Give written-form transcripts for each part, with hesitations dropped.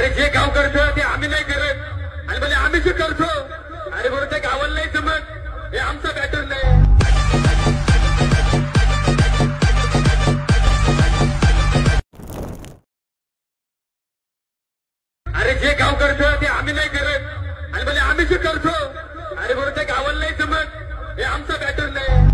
अरे जे गाव करतं ते आम्ही नाही करत आणि म्हणजे आम्ही जे करतो अरे बरं ते गावाला नाही जमत हे आमचा पॅटर्न नाही. अरे जे गाव करतं ते आम्ही नाही करत आणि म्हणजे आम्ही जे करतो अरे बरं ते गावाला नाही जमत हे आमचा पॅटर्न नाही.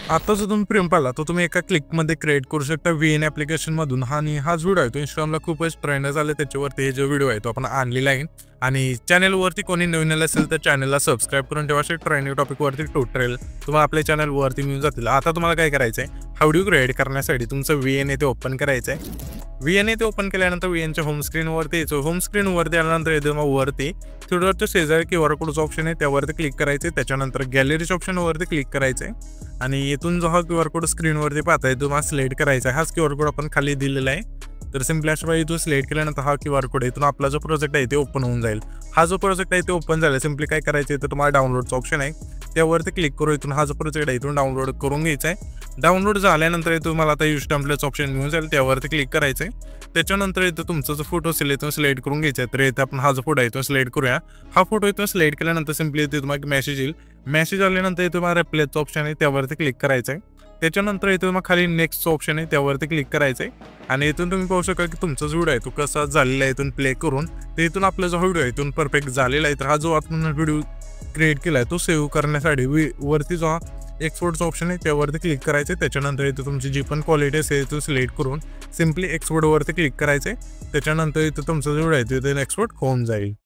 आता जो तुम्ही प्रेम पाहिला तो तुम्ही एका क्लिकमध्ये क्रिएट करू शकता VN ॲप्लिकेशनमधून. आणि हाच व्हिडिओ आहे तो इंस्टाग्रामला खूपच ट्रेंड झाले, त्याच्यावरती हे जो व्हिडिओ आहे तो आपण आणलेला आहे. आणि चॅनलवरती कोणी नवीन असेल तर चॅनलला सबस्क्राईब करून ठेवा. असे ट्रेंडिंग टॉपिकवरती ट्युटोरियल तुम्हाला आपल्या चॅनलवरती मिळून जातील. आता तुम्हाला काय करायचं आहे, हा व्हिडिओ क्रिएट करण्यासाठी तुमचं VN ते ओपन करायचं आहे. VN ते ओपन केल्यानंतर VNच्या होम स्क्रीनवरती यायचं. होम स्क्रीनवरती आल्यानंतर येतं मग वरती थोडंसं शेजारी QR कोडचं ऑप्शन आहे त्यावरती क्लिक करायचं. त्याच्यानंतर गॅलरीच्या ऑप्शनवरती क्लिक करायचं आहे आणि इथून जो हा QR कोड स्क्रीनवरती पाहताय तुम्हाला सिलेक्ट करायचा आहे. हाच QR कोड आपण खाली दिलेला आहे. तर सिम्पली अशा वेळी इथून सिलेक्ट केल्यानंतर हा QR कोड इथून आपला जो प्रोजेक्ट आहे ते ओपन होऊन जाईल. हा जो प्रोजेक्ट आहे ते ओपन झाला. सिम्पली काय करायचं आहे तर तुम्हाला डाउनलोडचं ऑप्शन आहे त्यावरती क्लिक करू. इथून हा जो प्रोजेक्ट आहे इथून डाउनलोड करून घ्यायचा आहे. डाउनलोड झाल्यानंतर तुम्हाला आता यूज टेम्पलेट्स ऑप्शन मिळून जाईल त्यावरती क्लिक करायचं आहे. त्याच्यानंतर इथं तुमचा जो फोटो असेल इथून सिलेक्ट करून घ्यायचा आहे. तर इथं आपण हा जो फोटो आहे तो सिलेक्ट करूया. हा फोटो इथून सिलेक्ट केल्यानंतर सिम्पली इथे तुम्हाला मेसेज येईल. मेसेज आल्यानंतर इथे तुम्हाला रिप्लेचं ऑप्शन आहे त्यावरती क्लिक करायचं आहे. त्याच्यानंतर इथून मग खाली नेक्स्टचं ऑप्शन आहे त्यावरती क्लिक करायचं आहे. आणि इथून तुम्ही पाहू शकता की तुमचा जो व्हिडिओ आहे तो कसा झालेला आहे इथून प्ले करून. तर इथून आपला जो व्हिडिओ आहे इथून परफेक्ट झालेला आहे. तर हा जो आपण व्हिडिओ क्रिएट केला आहे तो सेव्ह करण्यासाठी वरती जो हा एक्सपोर्टचा ऑप्शन आहे त्यावरती क्लिक करायचं आहे. त्याच्यानंतर इथं तुमची जी पण क्वालिटी असेल तो सिलेक्ट करून सिम्पली एक्सपोर्टवरती क्लिक करायचं आहे. त्याच्यानंतर इथं तुमचा जो व्हिडिओ आहे तो एक्सपोर्ट होऊन जाईल.